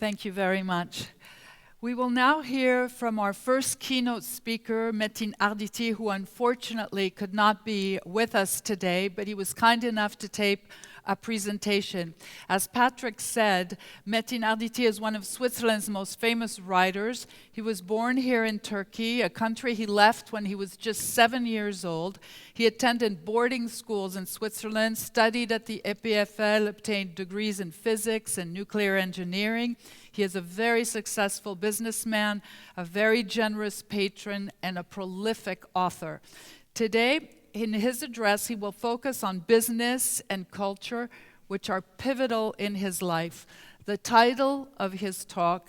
Thank you very much. We will now hear from our first keynote speaker, Metin Arditi, who unfortunately could not be with us today, but he was kind enough to tape a presentation. As Patrick said, Metin Arditi is one of Switzerland's most famous writers. He was born here in Turkey, a country he left when he was just 7 years old. He attended boarding schools in Switzerland, studied at the EPFL, obtained degrees in physics and nuclear engineering. He is a very successful businessman, a very generous patron, and a prolific author. Today, in his address, he will focus on business and culture, which are pivotal in his life. The title of his talk,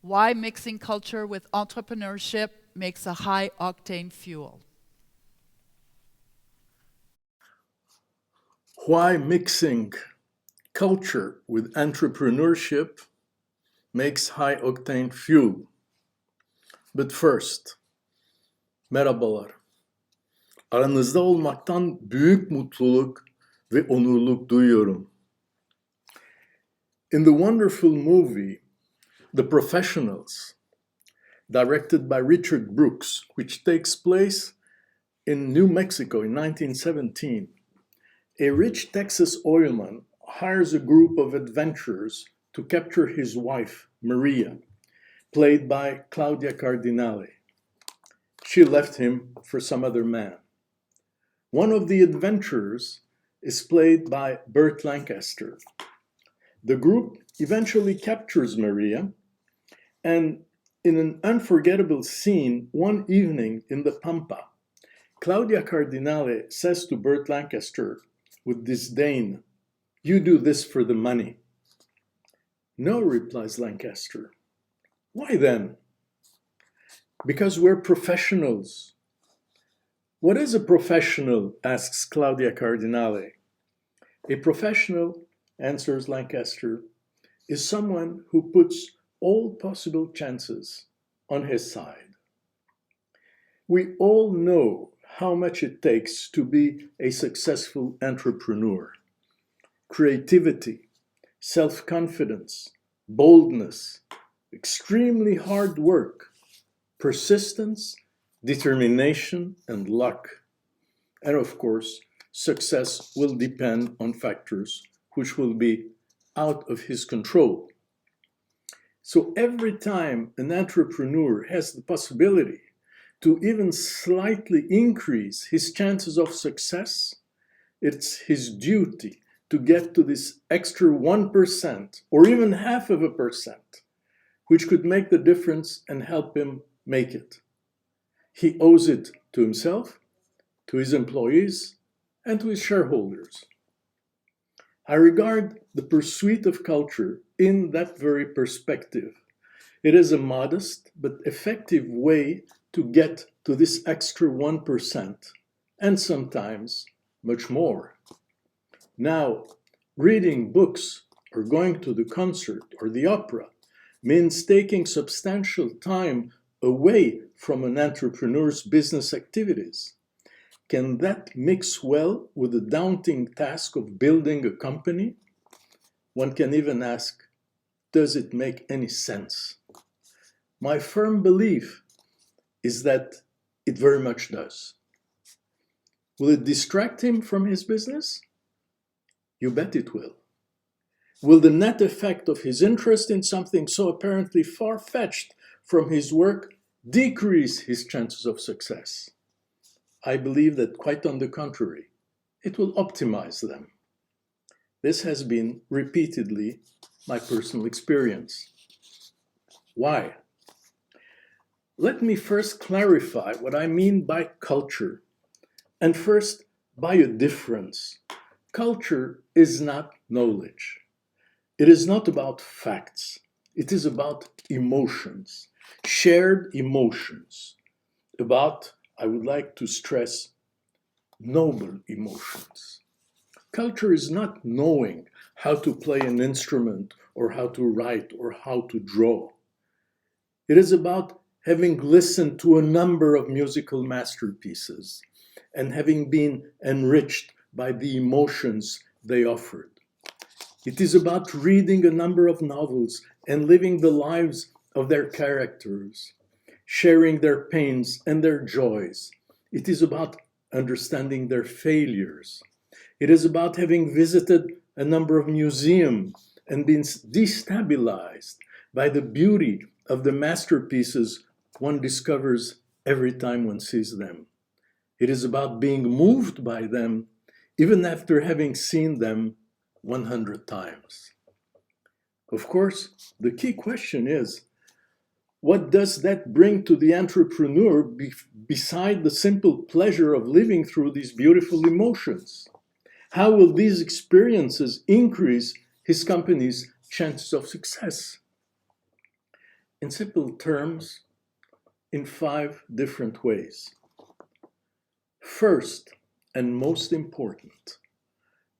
Why Mixing Culture with Entrepreneurship Makes a High-Octane Fuel. Why mixing culture with entrepreneurship makes high-octane fuel. But first, merhabalar. Aranızda olmaktan büyük mutluluk ve onurluk duyuyorum. In the wonderful movie, The Professionals, directed by Richard Brooks, which takes place in New Mexico in 1917, a rich Texas oilman hires a group of adventurers to capture his wife, Maria, played by Claudia Cardinale. She left him for some other man. One of the adventurers is played by Burt Lancaster. The group eventually captures Maria, and in an unforgettable scene one evening in the Pampa, Claudia Cardinale says to Burt Lancaster with disdain, "You do this for the money." "No," replies Lancaster. "Why then?" "Because we're professionals." "What is a professional?" asks Claudia Cardinale. "A professional," answers Lancaster, "is someone who puts all possible chances on his side." We all know how much it takes to be a successful entrepreneur. Creativity, self-confidence, boldness, extremely hard work, persistence, determination, and luck. And of course, success will depend on factors which will be out of his control. So every time an entrepreneur has the possibility to even slightly increase his chances of success, it's his duty to get to this extra 1% or even 0.5%, which could make the difference and help him make it. He owes it to himself, to his employees, and to his shareholders. I regard the pursuit of culture in that very perspective. It is a modest but effective way to get to this extra 1%, and sometimes much more. Now, reading books or going to the concert or the opera means taking substantial time away from an entrepreneur's business activities. Can that mix well with the daunting task of building a company? One can even ask, does it make any sense? My firm belief is that it very much does. Will it distract him from his business? You bet it will. Will the net effect of his interest in something so apparently far-fetched from his work decrease his chances of success? I believe that quite on the contrary, it will optimize them. This has been repeatedly my personal experience. Why? Let me first clarify what I mean by culture, and first by a difference. Culture is not knowledge. It is not about facts. It is about emotions, shared emotions, about, I would like to stress, noble emotions. Culture is not knowing how to play an instrument or how to write or how to draw. It is about having listened to a number of musical masterpieces and having been enriched by the emotions they offered. It is about reading a number of novels and living the lives of their characters, sharing their pains and their joys. It is about understanding their failures. It is about having visited a number of museums and been destabilized by the beauty of the masterpieces one discovers every time one sees them. It is about being moved by them even after having seen them 100 times. Of course, the key question is, what does that bring to the entrepreneur beside the simple pleasure of living through these beautiful emotions? How will these experiences increase his company's chances of success? In simple terms, in 5 different ways. First, and most important,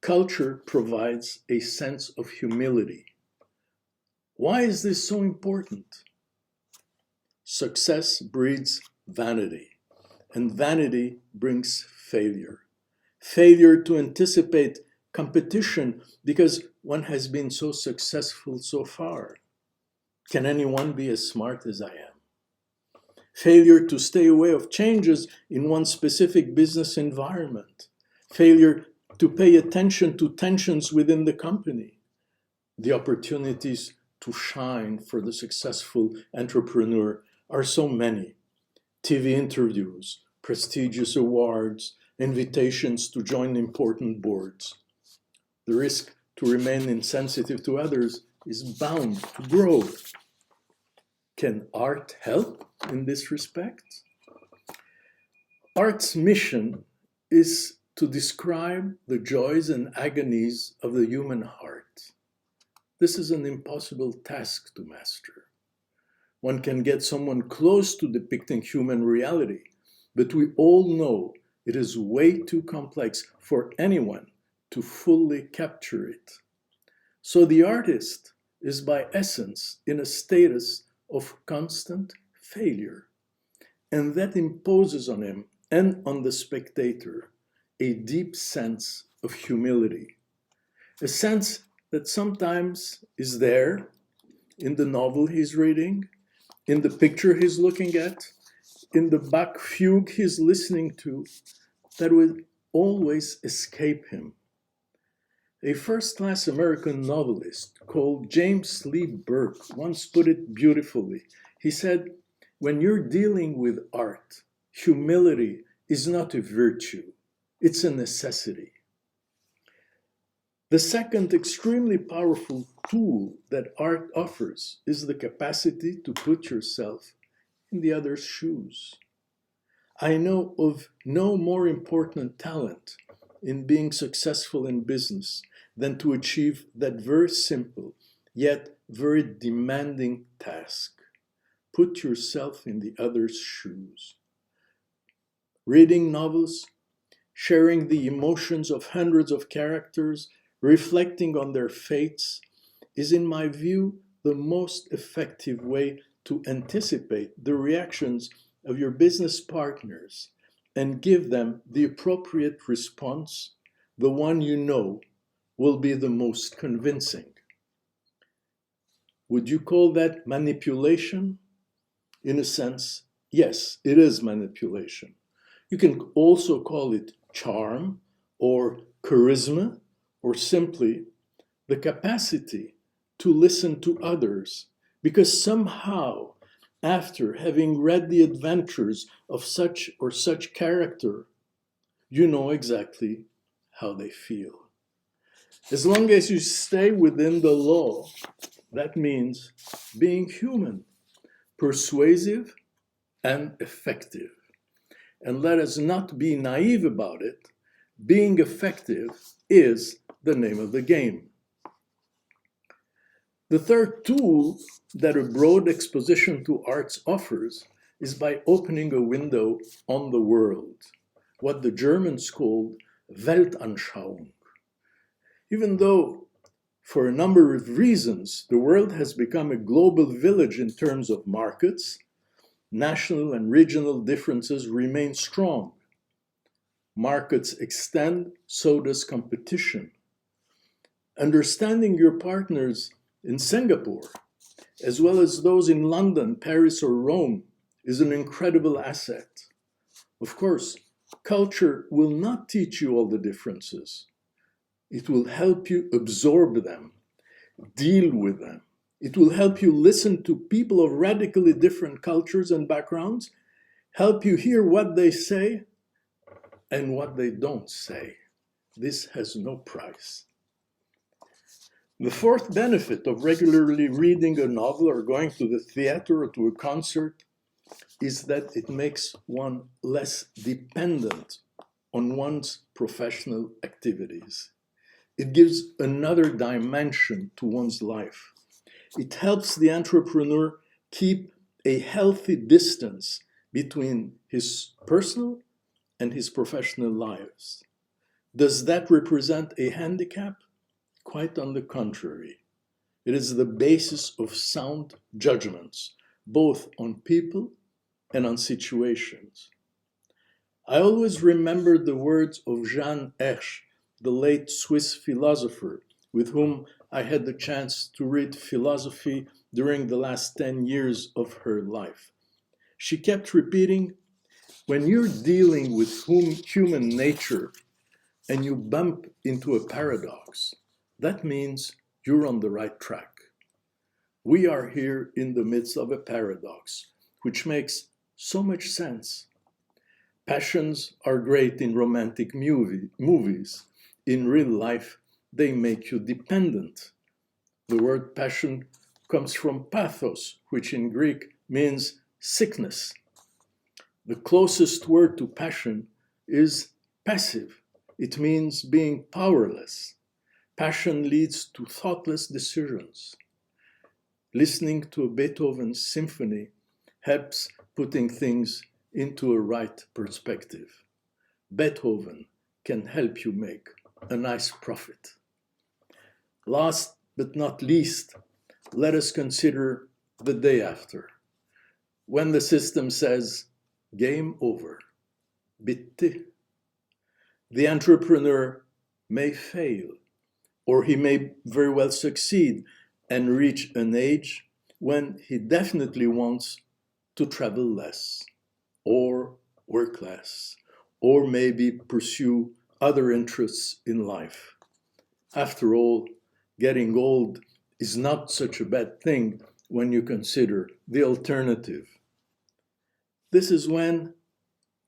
culture provides a sense of humility. Why is this so important? Success breeds vanity, and vanity brings failure. Failure to anticipate competition because one has been so successful so far. Can anyone be as smart as I am? Failure to stay away of changes in one specific business environment. Failure to pay attention to tensions within the company. The opportunities to shine for the successful entrepreneur are so many. TV interviews, prestigious awards, invitations to join important boards. The risk to remain insensitive to others is bound to grow. Can art help in this respect? Art's mission is to describe the joys and agonies of the human heart. This is an impossible task to master. One can get someone close to depicting human reality, but we all know it is way too complex for anyone to fully capture it. So the artist is by essence in a status of constant failure, and that imposes on him and on the spectator a deep sense of humility, a sense that sometimes is there in the novel he's reading, in the picture he's looking at, in the Bach fugue he's listening to, that will always escape him. A first-class American novelist called James Lee Burke once put it beautifully. He said, "When you're dealing with art, humility is not a virtue, it's a necessity." The second extremely powerful tool that art offers is the capacity to put yourself in the other's shoes. I know of no more important talent in being successful in business than to achieve that very simple yet very demanding task. Put yourself in the other's shoes. Reading novels, sharing the emotions of hundreds of characters, reflecting on their fates, is in my view the most effective way to anticipate the reactions of your business partners and give them the appropriate response, the one you know will be the most convincing. Would you call that manipulation? In a sense, yes, it is manipulation. You can also call it charm or charisma, or simply the capacity to listen to others, because somehow, after having read the adventures of such or such character, you know exactly how they feel. As long as you stay within the law, that means being human, persuasive, and effective. And let us not be naive about it. Being effective is the name of the game. The third tool that a broad exposition to arts offers is by opening a window on the world, what the Germans called Weltanschauung. Even though, for a number of reasons, the world has become a global village in terms of markets, national and regional differences remain strong. Markets extend, so does competition. Understanding your partners in Singapore, as well as those in London, Paris, or Rome, is an incredible asset. Of course, culture will not teach you all the differences. It will help you absorb them, deal with them. It will help you listen to people of radically different cultures and backgrounds, help you hear what they say and what they don't say. This has no price. The fourth benefit of regularly reading a novel or going to the theater or to a concert is that it makes one less dependent on one's professional activities. It gives another dimension to one's life. It helps the entrepreneur keep a healthy distance between his personal and his professional lives. Does that represent a handicap? Quite on the contrary. It is the basis of sound judgments, both on people and on situations. I always remember the words of Jeanne Ersch, the late Swiss philosopher, with whom I had the chance to read philosophy during the last 10 years of her life. She kept repeating, when you're dealing with human nature and you bump into a paradox, that means you're on the right track. We are here in the midst of a paradox, which makes so much sense. Passions are great in romantic movies. In real life, they make you dependent. The word passion comes from pathos, which in Greek means sickness. The closest word to passion is passive. It means being powerless. Passion leads to thoughtless decisions. Listening to a Beethoven symphony helps putting things into a right perspective. Beethoven can help you make a nice profit. Last but not least, let us consider the day after. When the system says, game over, bitti, the entrepreneur may fail, or he may very well succeed and reach an age when he definitely wants to travel less, or work less, or maybe pursue other interests in life. After all, getting old is not such a bad thing when you consider the alternative. This is when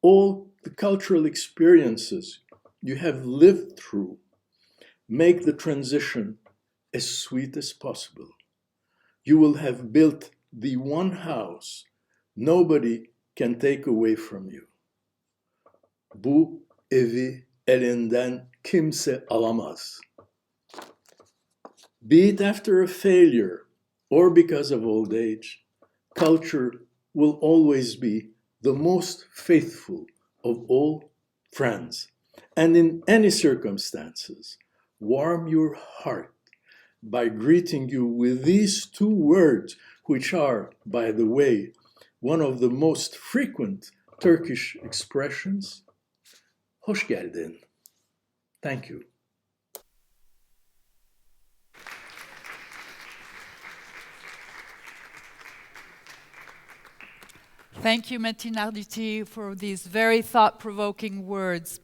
all the cultural experiences you have lived through make the transition as sweet as possible. You will have built the one house nobody can take away from you. Bu evi elinden kimse alamaz. Be it after a failure or because of old age, culture will always be the most faithful of all friends. And in any circumstances, warm your heart by greeting you with these two words, which are, by the way, one of the most frequent Turkish expressions. Hoş geldin. Thank you. Thank you, Metin Arditi, for these very thought-provoking words.